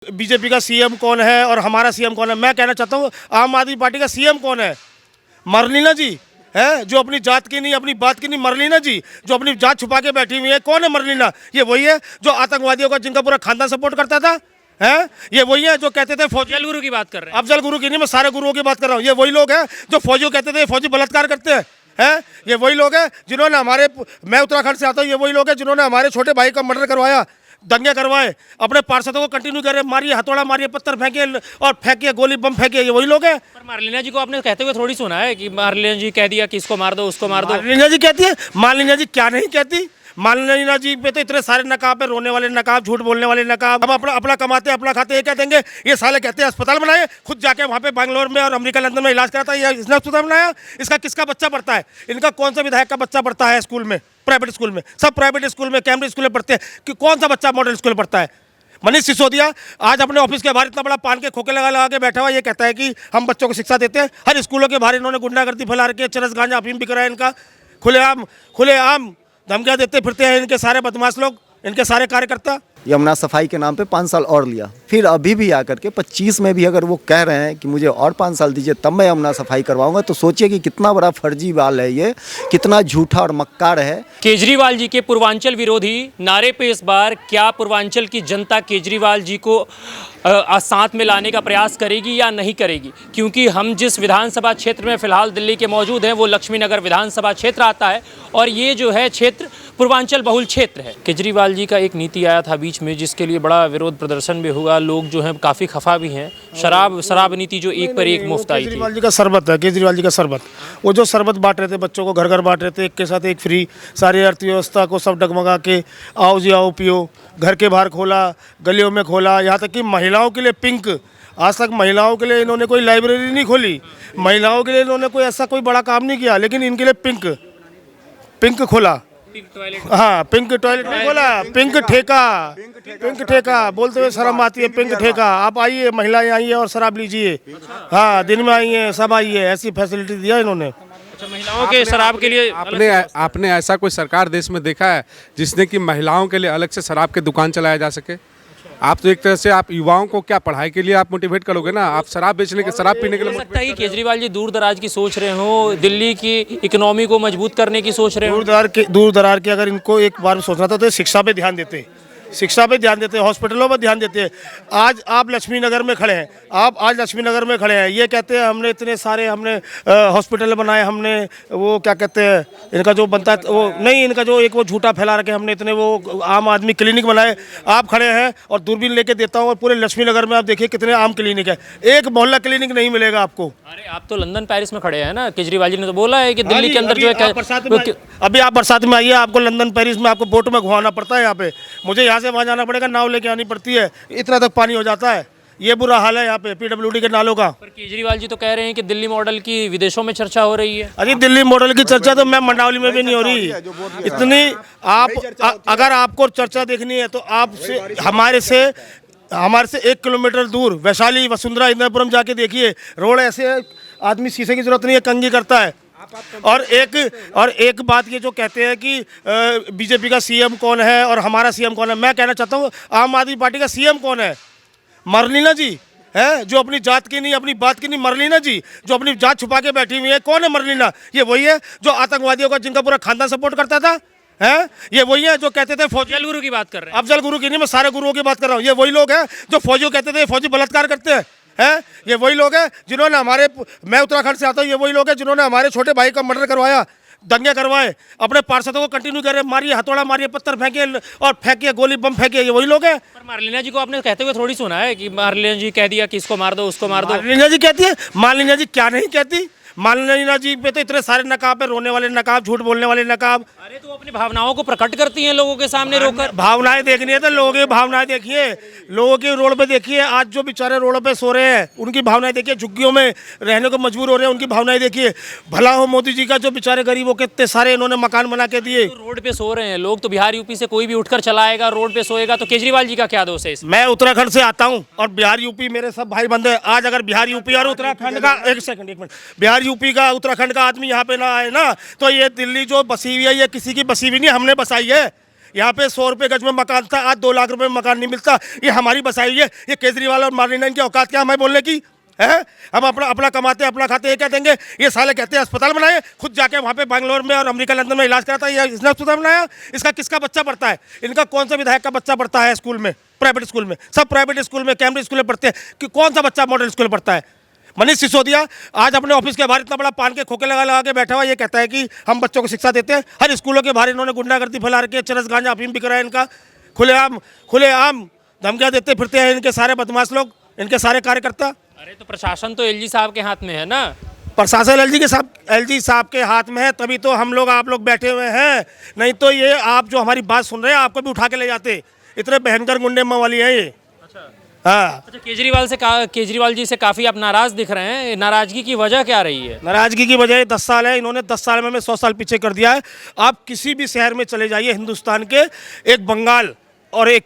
BJP का CM कौन है और हमारा सीएम कौन है। मैं कहना चाहता हूँ आम आदमी पार्टी का सीएम कौन है। मरलीना जी है जो अपनी जात की नहीं अपनी बात की नहीं। मरलीना जी जो अपनी जात छुपा के बैठी हुई है। कौन है मरलीना? ये वही है जो आतंकवादियों का जिनका पूरा खानदान सपोर्ट करता था। है ये वही है जो कहते थे फौजी। अफजल गुरु की बात कर रहे हैं। अफजल गुरु की नहीं, मैं सारे गुरुओं की बात कर रहा हूँ। ये वही लोग हैं जो फौजियों कहते थे फौजी बलात्कार करते हैं। ये वही लोग हैं जिन्होंने हमारे, मैं उत्तराखंड से आता हूँ, ये वही लोग हैं जिन्होंने हमारे छोटे भाई का मर्डर करवाया, दंगे करवाए, अपने पार्षदों को कंटिन्यू करे, मारिए, हथौड़ा मारिए, पत्थर फेंके और फेंकिए, गोली बम फेंकिए। ये वही लोग हैं। पर मारलीना जी को आपने कहते हुए थोड़ी सुना है कि मारलीना जी कह दिया कि इसको मार दो उसको मार दो। मारलीना जी कहती है। मारलीना जी क्या नहीं कहती? मारलीना जी पे तो इतने सारे नकाब है, रोने वाले नकाब, झूठ बोलने वाले नकाब। हम अपना अपना कमाते अपना खाते, ये क्या देंगे? ये साले कहते हैं अस्पताल बनाए, खुद जाके वहाँ पे बैंगलोर में और अमेरिका लंदन में इलाज कराता है। इसने अस्पताल बनाया। इसका किसका बच्चा पढ़ता है? इनका कौन सा विधायक का बच्चा पढ़ता है स्कूल में? प्राइवेट स्कूल में, सब प्राइवेट स्कूल में, कैम्ब्रिज स्कूल में पढ़ते हैं कि कौन सा बच्चा मॉडल स्कूल में पढ़ता है? मनीष सिसोदिया आज अपने ऑफिस के बाहर इतना बड़ा पान के खोखे लगा के बैठा हुआ, ये कहता है कि हम बच्चों को शिक्षा देते हैं। हर स्कूलों के बाहर इन्होंने गुंडागर्दी फैला रखी है, चरस गांजा अफीम बिक रहा है इनका, खुलेआम धमकियां देते फिरते हैं इनके सारे बदमाश लोग, इनके सारे कार्यकर्ता। यमुना सफाई के नाम पे 5 साल और लिया, फिर अभी भी आकर के 25 में भी अगर वो कह रहे हैं कि मुझे और 5 साल दीजिए तब मैं यमुना सफाई करवाऊंगा, तो सोचिए कि कितना बड़ा फर्जीवाल है ये, कितना झूठा और मक्कार है। केजरीवाल जी के पूर्वांचल विरोधी नारे पे इस बार क्या पूर्वांचल की जनता केजरीवाल जी को साथ में लाने का प्रयास करेगी या नहीं करेगी? क्योंकि हम जिस विधानसभा क्षेत्र में फिलहाल दिल्ली के मौजूद हैं वो लक्ष्मीनगर विधानसभा क्षेत्र आता है और ये जो है क्षेत्र पूर्वांचल बहुल क्षेत्र है। केजरीवाल जी का एक नीति आया था बीच में जिसके लिए बड़ा विरोध प्रदर्शन भी हुआ, लोग जो हैं काफ़ी खफा भी हैं। शराब नीति जो एक पर एक मुफ्त आई थी। केजरीवाल जी का शरबत है, केजरीवाल जी का शरबत। वो जो शरबत बांट रहे थे बच्चों को, घर घर बांट रहे थे, एक के साथ एक फ्री, सारी अर्थव्यवस्था को सब डगमगा के आओ जी आओ पियो। घर के बाहर खोला, गलियों में खोला, यहाँ तक कि महिलाओं के लिए पिंक। आज तक महिलाओं के लिए इन्होंने कोई लाइब्रेरी नहीं खोली, महिलाओं के लिए इन्होंने कोई ऐसा कोई बड़ा काम नहीं किया, लेकिन इनके लिए पिंक खोला। हाँ, पिंक टॉयलेट नहीं खोला, पिंक ठेका बोलते हुए शर्म आती है। पिंक ठेका, आप आइए, महिलाएं आइए और शराब लीजिए। हाँ, दिन में आइए, सब आइए, ऐसी फैसिलिटी दिया इन्होंने। अच्छा, महिलाओं के शराब के लिए आपने ऐसा कोई सरकार देश में देखा है जिसने कि महिलाओं के लिए अलग से शराब की दुकान चलाया जा सके? आप तो एक तरह से आप युवाओं को क्या पढ़ाई के लिए आप मोटिवेट करोगे ना, आप शराब बेचने के, शराब पीने के लिए। लगता है कि केजरीवाल जी दूर दराज की सोच रहे हो, दिल्ली की इकोनॉमी को मजबूत करने की सोच रहे हो। दूर दरार के अगर इनको एक बार सोचना था तो शिक्षा पे ध्यान देते, हॉस्पिटलों पर ध्यान देते। आज आप लक्ष्मीनगर में खड़े हैं, ये कहते हैं हमने इतने सारे हॉस्पिटल बनाए, हमने वो क्या कहते हैं इनका जो बनता है वो नहीं, इनका जो एक वो झूठा फैला रखे, हमने इतने वो आम आदमी क्लिनिक बनाए। आप खड़े हैं और दूरबीन लेके देता हूँ और पूरे लक्ष्मीनगर में आप देखिए कितने आम क्लिनिक है, एक मोहल्ला क्लिनिक नहीं मिलेगा आपको। अरे आप तो लंदन पेरिस में खड़े हैं ना, केजरीवाल जी ने तो बोला है कि दिल्ली के अंदर जो है अभी आप बरसात में आइए, आपको लंदन पेरिस में आपको बोट में घुमाना पड़ता है। यहाँ पे मुझे यहाँ से वहाँ जाना पड़ेगा, नाव लेके आनी पड़ती है, इतना तक पानी हो जाता है। ये बुरा हाल है यहाँ पे पीडब्ल्यूडी के नालों का। पर केजरीवाल जी तो कह रहे हैं कि दिल्ली मॉडल की विदेशों में चर्चा हो रही है। अरे दिल्ली मॉडल की चर्चा तो मैं मंडावली में भी नहीं हो रही इतनी। अगर आपको चर्चा देखनी है तो आप हमारे से 1 किलोमीटर दूर वैशाली, वसुंधरा, इंद्रपुरम जाके देखिए, रोड ऐसे आदमी शीशे की जरूरत नहीं है, कंघी करता है। और एक बात ये जो कहते हैं कि बीजेपी का सीएम कौन है और हमारा सीएम कौन है। मैं कहना चाहता हूँ आम आदमी पार्टी का सीएम कौन है। मरलीना जी है जो अपनी जात की नहीं अपनी बात की नहीं। मरलीना जी जो अपनी जात छुपा के बैठी हुई है। कौन है मरलीना? ये वही है जो आतंकवादियों का जिनका पूरा खानदान सपोर्ट करता था। ये वही है जो कहते थे फौजी। अफजल गुरु की बात कर रहे हैं। अफजल गुरु की नहीं, मैं सारे गुरुओं की बात कर रहा हूँ। ये वही लोग हैं जो फौजियों कहते थे फौजी बलात्कार करते हैं। ये वही लोग हैं जिन्होंने मैं उत्तराखंड से आता हूँ, ये वही लोग हैं जिन्होंने हमारे छोटे भाई का मर्डर करवाया, दंगे करवाए, अपने पार्षदों को कंटिन्यू करे, मारिए, हथौड़ा मारिए, पत्थर फेंके और फेंकिए, गोली बम फेंकिए। ये वही लोग हैं। पर मारलीना जी को आपने कहते हुए थोड़ी सुना है कि मारलीना जी कह दिया कि इसको मार दो उसको मार दो। मारलीना जी कहती है। मारलीना जी क्या नहीं कहती? मारलीना जी पे तो इतने सारे नकाब है, रोने वाले नकाब, झूठ बोलने वाले नकाब। अरे तो अपनी भावनाओं को प्रकट करती हैं लोगों के सामने रोकर। भावनाएं देखनी है तो लोगों की भावनाएं देखिए, लोगों की रोड पे देखिए। आज जो बेचारे रोड पे सो रहे हैं उनकी भावनाएं देखिए, झुग्गियों में रहने को मजबूर हो रहे हैं, उनकी भावनाएं देखिए। भला हो मोदी जी का जो बेचारे गरीबों के इतने सारे इन्होंने मकान बना के दिए। तो रोड पे सो रहे हैं लोग, तो बिहार यूपी से कोई भी उठकर चला आएगा, रोड पे सोएगा, तो केजरीवाल जी का क्या दोष है इसमें? मैं उत्तराखंड से आता हूं और बिहार यूपी मेरे सब भाई बंधु हैं। आज अगर बिहार यूपी और उत्तराखंड का एक मिनट बिहार यूपी का उत्तराखंड का आदमी यहाँ पे ना आए ना, तो ये दिल्ली जो बसी हुई है ये किसी की बसी हुई नहीं, हमने बसाई है। यहाँ पे 100 रुपये गज में मकान था, आज 2 लाख रुपए में मकान नहीं मिलता। ये हमारी बसाई है। ये केजरीवाल और मार्लिना की औकात क्या हमें बोलने की है? हम अपना अपना कमाते अपना खाते, ये क्या देंगे? ये साले कहते हैं अस्पताल बनाए, खुद जाके वहाँ पे बैंगलोर में और अमेरिका लंदन में इलाज कराता है। ये इसने अस्पताल बनाया? इसका किसका बच्चा पढ़ता है? इनका कौन सा विधायक का बच्चा पढ़ता है स्कूल में? प्राइवेट स्कूल में, सब प्राइवेट स्कूल में, कैम्ब्रिज स्कूल में पढ़ते हैं कि कौन सा बच्चा मॉडल स्कूल में पढ़ता है? मनीष सिसोदिया आज अपने ऑफिस के बाहर इतना बड़ा पान के खोखे लगा के बैठा हुआ, ये कहता है कि हम बच्चों को शिक्षा देते हैं। हर स्कूलों के बाहर इन्होंने गुंडागर्दी फैला रखी है, चरस गांजा अफीम बिक रहा है इनका, खुलेआम धमकियां देते फिरते हैं इनके सारे बदमाश लोग, इनके सारे कार्यकर्ता। अरे तो प्रशासन तो एलजी साहब के हाथ में है ना। प्रशासन एलजी साहब के हाथ में है, तभी तो हम लोग आप लोग बैठे हुए हैं। नहीं तो ये आप जो हमारी बात सुन रहे हैं आपको भी उठा के ले जाते। इतने भयंकर गुंडे वाली हैं ये। हाँ, अच्छा, केजरीवाल जी से काफ़ी आप नाराज़ दिख रहे हैं। नाराज़गी की वजह क्या रही है? नाराजगी की वजह 10 साल है। इन्होंने 10 साल में हमें 100 साल पीछे कर दिया है। आप किसी भी शहर में चले जाइए हिंदुस्तान के, एक बंगाल और एक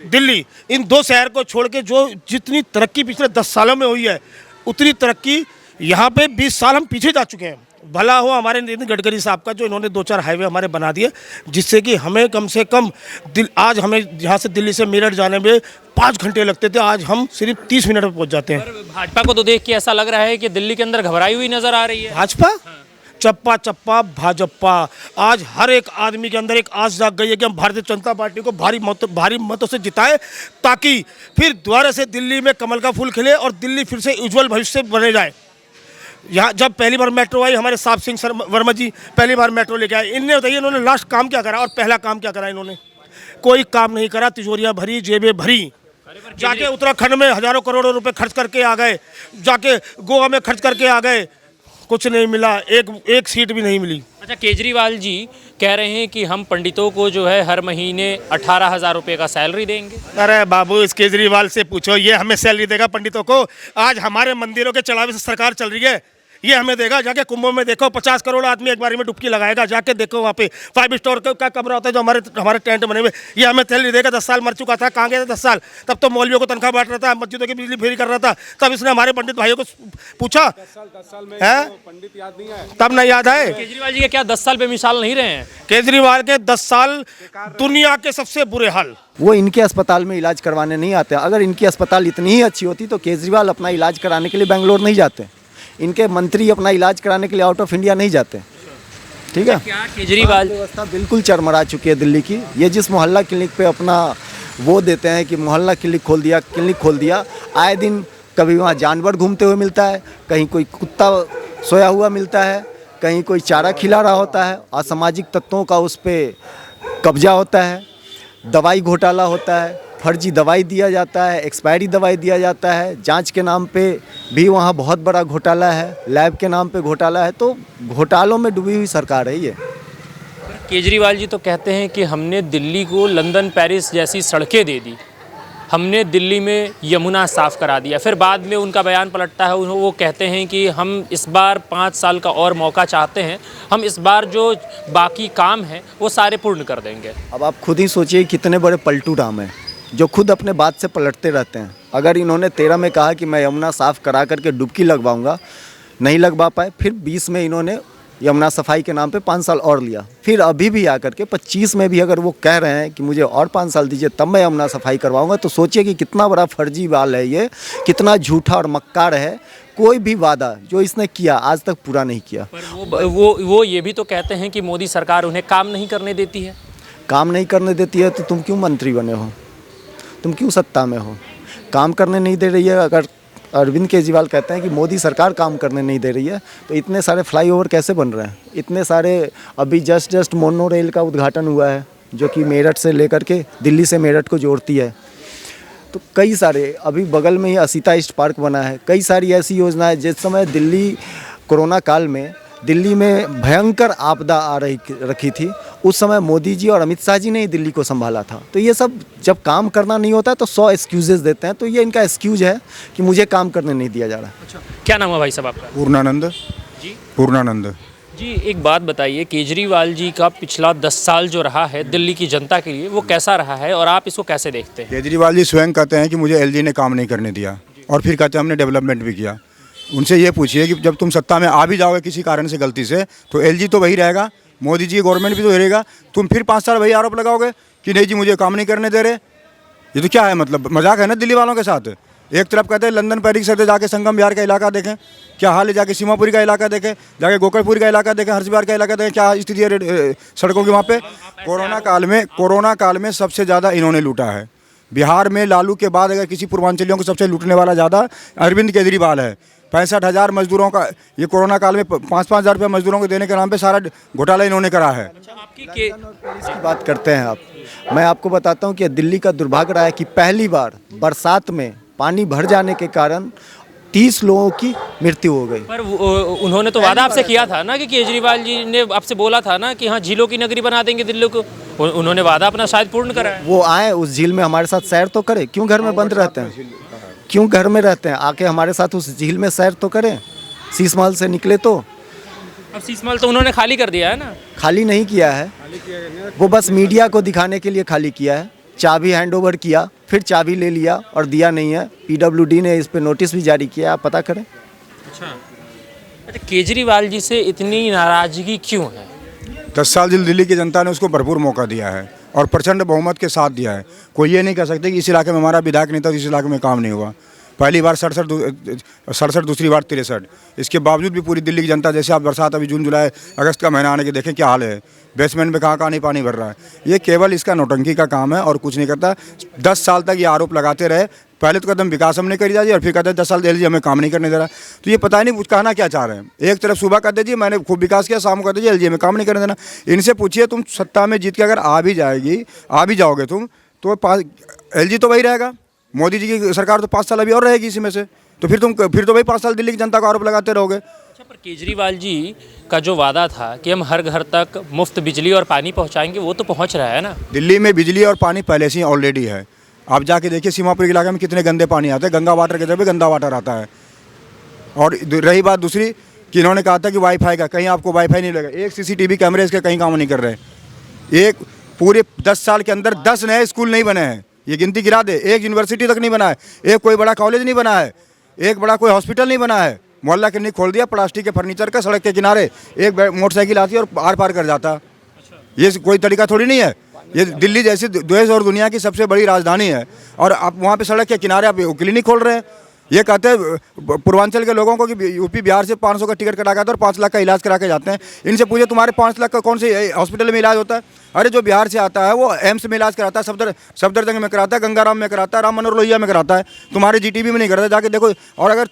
दिल्ली, इन 2 शहर को छोड़ के जो जितनी तरक्की पिछले 10 सालों में हुई है, उतनी तरक्की यहाँ पे 20 साल हम पीछे जा चुके हैं। भला हो हमारे नितिन गडकरी साहब का, जो इन्होंने 2-4 हाईवे हमारे बना दिए, जिससे कि हमें कम से कम आज हमें यहाँ से दिल्ली से मेरठ जाने में 5 घंटे लगते थे, आज हम सिर्फ 30 मिनट में पहुँच जाते हैं। भाजपा को तो देख के ऐसा लग रहा है कि दिल्ली के अंदर घबराई हुई नजर आ रही है। भाजपा चप्पा चप्पा भाजपा, आज हर एक आदमी के अंदर एक आस जाग गई है कि हम भारतीय जनता पार्टी को भारी मतों से जिताएं, ताकि फिर दोबारा से दिल्ली में कमल का फूल खिले और दिल्ली फिर से उज्जवल भविष्य बने जाए। यहाँ जब पहली बार मेट्रो आई, हमारे साहब सिंह वर्मा जी पहली बार मेट्रो लेके आए। इनने बताइए इन्होंने लास्ट काम क्या करा और पहला काम क्या करा? इन्होंने कोई काम नहीं करा। तिजोरियाँ भरी, जेबें भरी, जाके उत्तराखंड में हजारों करोड़ों रुपए खर्च करके आ गए, जाके गोवा में खर्च करके आ गए, कुछ नहीं मिला, एक सीट भी नहीं मिली। अच्छा, केजरीवाल जी कह रहे हैं कि हम पंडितों को जो है हर महीने 18,000 रुपये का सैलरी देंगे। अरे बाबू, इस केजरीवाल से पूछो, ये हमें सैलरी देगा पंडितों को? आज हमारे मंदिरों के चढ़ावे से सरकार चल रही है, ये हमें देगा? जाके कुंभ में देखो, 50 करोड़ आदमी एक बारी में डुबकी लगाएगा। जाके देखो वहाँ पे 5 स्टार का कमरा होता है जो हमारे टेंट बने हुए, ये हमें सैलरी देगा? 10 साल मर चुका था, कहाँ गया था 10 साल? तब तो मौलवियों को तनख्वाह बांट रहा था, मस्जिदों की बिजली फ्री कर रहा था, तब इसने हमारे पंडित भाइयों को पूछा 10 साल में है? पंडित याद नहीं आए? तब नहीं याद आए? केजरीवाल जी के क्या 10 साल बेमिसाल नहीं रहे हैं? केजरीवाल के 10 साल दुनिया के सबसे बुरे हाल। वो इनके अस्पताल में इलाज करवाने नहीं आते। अगर इनकी अस्पताल इतनी ही अच्छी होती तो केजरीवाल अपना इलाज कराने के लिए बेंगलोर नहीं जाते, इनके मंत्री अपना इलाज कराने के लिए आउट ऑफ इंडिया नहीं जाते। ठीक है, क्या केजरीवाल व्यवस्था बिल्कुल चरमरा चुकी है दिल्ली की। ये जिस मोहल्ला क्लिनिक पे अपना वो देते हैं कि मोहल्ला क्लिनिक खोल दिया, आए दिन कभी वहाँ जानवर घूमते हुए मिलता है, कहीं कोई कुत्ता सोया हुआ मिलता है, कहीं कोई चारा खिला रहा होता है, असामाजिक तत्वों का उस पर कब्जा होता है, दवाई घोटाला होता है, फर्जी दवाई दिया जाता है, एक्सपायरी दवाई दिया जाता है, जांच के नाम पे भी वहाँ बहुत बड़ा घोटाला है, लैब के नाम पे घोटाला है। तो घोटालों में डूबी हुई सरकार है ये। केजरीवाल जी तो कहते हैं कि हमने दिल्ली को लंदन पेरिस जैसी सड़कें दे दी, हमने दिल्ली में यमुना साफ़ करा दिया। फिर बाद में उनका बयान पलटता है, वो कहते हैं कि हम इस बार 5 साल का और मौका चाहते हैं, हम इस बार जो बाकी काम है वो सारे पूर्ण कर देंगे। अब आप खुद ही सोचिए कितने बड़े पलटू राम हैं जो खुद अपने बात से पलटते रहते हैं। अगर इन्होंने 13 में कहा कि मैं यमुना साफ़ करा करके डुबकी लगवाऊंगा, नहीं लगवा पाए, फिर 20 में इन्होंने यमुना सफाई के नाम पे 5 साल और लिया, फिर अभी भी आकर के 25 में भी अगर वो कह रहे हैं कि मुझे और 5 साल दीजिए तब मैं यमुना सफाई करवाऊंगा, तो सोचिए कि कितना बड़ा फर्जी वाल है ये, कितना झूठा और मक्कार है। कोई भी वादा जो इसने किया आज तक पूरा नहीं किया। पर वो ये भी तो कहते हैं कि मोदी सरकार उन्हें काम नहीं करने देती है। काम नहीं करने देती है तो तुम क्यों मंत्री बने हो, तुम क्यों सत्ता में हो? काम करने नहीं दे रही है। अगर अरविंद केजरीवाल कहते हैं कि मोदी सरकार काम करने नहीं दे रही है, तो इतने सारे फ्लाईओवर कैसे बन रहे हैं? इतने सारे अभी जस्ट मोनो रेल का उद्घाटन हुआ है जो कि मेरठ से लेकर के दिल्ली से मेरठ को जोड़ती है। तो कई सारे, अभी बगल में ही असीता ईस्ट पार्क बना है, कई सारी ऐसी योजनाएं। जिस समय दिल्ली कोरोना काल में दिल्ली में भयंकर आपदा आ रखी थी, उस समय मोदी जी और अमित शाह जी ने ही दिल्ली को संभाला था। तो ये सब जब काम करना नहीं होता है तो 100 एक्सक्यूजेस देते हैं, तो ये इनका एक्सक्यूज है कि मुझे काम करने नहीं दिया जा रहा। अच्छा, क्या नाम है भाई साहब आपका? पूर्णानंद जी। पूर्णानंद जी, एक बात बताइए, केजरीवाल जी का पिछला 10 साल जो रहा है दिल्ली की जनता के लिए, वो कैसा रहा है और आप इसको कैसे देखते हैं? केजरीवाल जी स्वयं कहते हैं कि मुझे एलजी ने काम नहीं करने दिया, और फिर कहते हैं हमने डेवलपमेंट भी किया। उनसे ये पूछिए कि जब तुम सत्ता में आ भी जाओगे किसी कारण से गलती से, तो एलजी तो वही रहेगा मोदी जी की गवर्नमेंट भी तो रहेगा। तुम फिर 5 साल वही आरोप लगाओगे कि नहीं जी मुझे काम नहीं करने दे रहे। ये तो क्या है, मतलब मजाक है ना दिल्ली वालों के साथ। एक तरफ कहते हैं लंदन पेरिस से जाके संगम बिहार का इलाका देखें क्या हाल है, जाके सीमापुरी का इलाका देखें, जाके गोकर्णपुरी का इलाका देखें, हर्ष बिहार का इलाका देखें क्या स्थिति है सड़कों की वहाँ पे। कोरोना काल में सबसे ज़्यादा इन्होंने लूटा है बिहार में। लालू के बाद अगर किसी पूर्वांचलियों को सबसे लूटने वाला ज़्यादा अरविंद केजरीवाल है। 65,000 मजदूरों का ये कोरोना काल में 5-5 हज़ार रुपये मजदूरों को देने के नाम पे सारा घोटाला इन्होंने करा है। आपकी की बात करते हैं आप, मैं आपको बताता हूं कि दिल्ली का दुर्भाग्य रहा है कि पहली बार बरसात में पानी भर जाने के कारण 30 लोगों की मृत्यु हो गई। पर उन्होंने तो वादा आपसे किया था ना कि केजरीवाल जी ने आपसे बोला था ना कि हाँ झीलों की नगरी बना देंगे दिल्ली को। उन्होंने वादा अपना शायद पूर्ण करा है। वो आए उस झील में हमारे साथ सैर तो करें, क्यों घर में बंद रहते हैं, क्यों घर में रहते हैं, आके हमारे साथ उस झील में सैर तो करें। शीश महल से निकले तो अब शीश महल तो उन्होंने खाली कर दिया है ना। खाली नहीं किया है, वो बस मीडिया को दिखाने के लिए खाली किया है। चाबी हैंड ओवर किया, फिर चाबी ले लिया और दिया नहीं है। पीडब्ल्यूडी ने इस पे नोटिस भी जारी किया, आप पता करें। अच्छा, केजरीवाल जी से इतनी नाराजगी क्यों है? 10 साल दिल्ली की जनता ने उसको भरपूर मौका दिया है और प्रचंड बहुमत के साथ दिया है। कोई ये नहीं कह सकते कि इस इलाके में हमारा विधायक नहीं था तो इस इलाके में काम नहीं हुआ। पहली बार 67, दूसरी बार 63। इसके बावजूद भी पूरी दिल्ली की जनता, जैसे आप बरसात अभी जून जुलाई अगस्त का महीना आने के देखें क्या हाल है, बेसमेंट में कहाँ नहीं पानी भर रहा है। ये केवल इसका नौटंकी का काम है और कुछ नहीं करता। 10 साल तक ये आरोप लगाते रहे। पहले तो कदम विकास हमने करी जाए और फिर कहते हैं 10 साल दे लीजिए हमें काम नहीं करने दे रहा। तो ये पता नहीं कहना क्या चाह रहे हैं। एक तरफ सुबह कह दीजिए मैंने खूब विकास किया, शाम को कह दीजिए एलजी में काम नहीं करने देना। इनसे पूछिए तुम सत्ता में जीत के अगर आ भी जाओगे तुम तो एलजी तो वही रहेगा। मोदी जी की सरकार तो 5 साल अभी और रहेगी इसी में से। तो फिर तो वही 5 साल दिल्ली की जनता को आरोप लगाते रहोगे। अच्छा, पर केजरीवाल जी का जो वादा था कि हम हर घर तक मुफ्त बिजली और पानी पहुंचाएंगे, वो तो पहुंच रहा है ना। दिल्ली में बिजली और पानी पहले से ही ऑलरेडी है। आप जाके देखिए सीमापुर इलाके में कितने गंदे पानी आते हैं। गंगा वाटर की जगह पे गंदा वाटर आता है। और रही बात दूसरी कि इन्होंने कहा था कि वाईफाई का, कहीं आपको वाईफाई नहीं लगेगा। एक सीसीटीवी कैमरे इसके कहीं काम नहीं कर रहे। एक पूरे 10 साल के अंदर 10 नए स्कूल नहीं बने हैं, ये गिनती गिरा दे। एक यूनिवर्सिटी तक नहीं बना है, एक कोई बड़ा कॉलेज नहीं बना है, एक बड़ा कोई हॉस्पिटल नहीं बना है। मोहल्ला क्लिनिक खोल दिया प्लास्टिक के फर्नीचर का सड़क के किनारे, एक मोटरसाइकिल आती है और आर पार कर जाता। ये कोई तरीका थोड़ी नहीं है। ये दिल्ली जैसी देश और दुनिया की सबसे बड़ी राजधानी है और आप वहाँ पे सड़क के किनारे आप क्लिनिक खोल रहे हैं। ये कहते हैं पूर्वांचल के लोगों को कि यूपी बिहार से 500 का टिकट कटा कर और 5 लाख का इलाज करा के जाते हैं। इनसे पूछे तुम्हारे 5 लाख का कौन से हॉस्पिटल में इलाज होता है? अरे जो बिहार से आता है वो एम्स में इलाज कराता है, सफदरजंग में कराता है, गंगाराम में कराता है, राम मनोहर लोहिया में कराता है। तुम्हारे जीटीबी में नहीं करता, जाके देखो। और अगर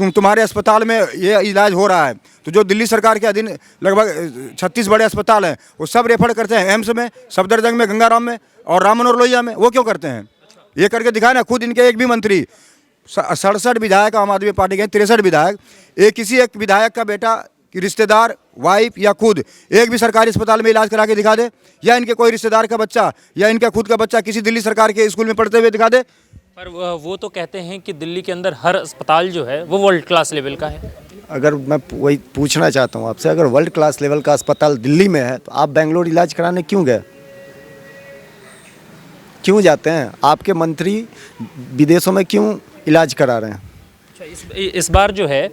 तुम्हारे अस्पताल में ये इलाज हो रहा है तो जो दिल्ली सरकार के अधीन लगभग 36 बड़े अस्पताल हैं वो सब रेफर करते हैं एम्स में, सफदरजंग में, गंगाराम में और राम मनोहर लोहिया में। वो क्यों करते हैं? ये करके दिखाए ना। खुद इनके एक भी मंत्री, 67 विधायक आम आदमी पार्टी के, 63 विधायक, किसी एक विधायक का बेटा कि रिश्तेदार, वाइफ या खुद एक भी सरकारी अस्पताल में इलाज करा के दिखा दे, या इनके कोई रिश्तेदार का बच्चा या इनका खुद का बच्चा किसी दिल्ली सरकार के स्कूल में पढ़ते हुए दिखा दे। पर वो तो कहते हैं कि दिल्ली के अंदर हर अस्पताल जो है वो वर्ल्ड क्लास लेवल का है। अगर मैं वही पूछना चाहता हूँ आपसे, अगर वर्ल्ड क्लास लेवल का अस्पताल दिल्ली में है तो आप बेंगलोर इलाज कराने क्यों गए? क्यों जाते हैं? आपके मंत्री विदेशों में क्यों इलाज करा रहे हैं? अच्छा, इस बार जो है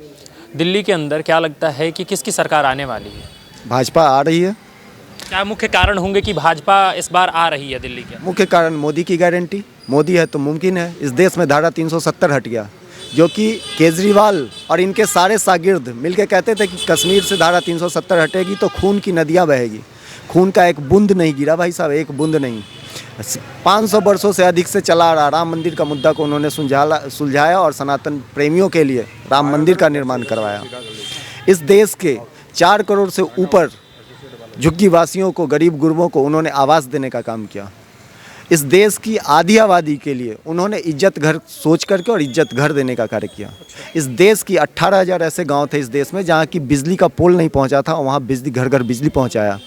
दिल्ली के अंदर क्या लगता है कि किसकी सरकार आने वाली है? भाजपा आ रही है। क्या मुख्य कारण होंगे कि भाजपा इस बार आ रही है दिल्ली के? मुख्य कारण मोदी की गारंटी। मोदी है तो मुमकिन है। इस देश में धारा 370 हट गया, जो कि केजरीवाल और इनके सारे शागिर्द मिलके कहते थे कि कश्मीर से धारा 370 हटेगी तो खून की नदियाँ बहेगी। खून का एक बूंद नहीं गिरा भाई साहब, एक बूंद नहीं। 500 वर्षों से अधिक से चला आ रहा राम मंदिर का मुद्दा को उन्होंने सुलझाया और सनातन प्रेमियों के लिए राम मंदिर का निर्माण करवाया। इस देश के 4 करोड़ से ऊपर झुग्गी वासियों को, गरीब गुरबों को उन्होंने आवास देने का काम किया। इस देश की आधी आबादी के लिए उन्होंने इज्जत घर सोच करके और इज्जत घर देने का कार्य किया। इस देश की 18,000 ऐसे गांव थे इस देश में जहां की बिजली का पोल नहीं पहुंचा था, वहां बिजली घर घर बिजली पहुंचाया।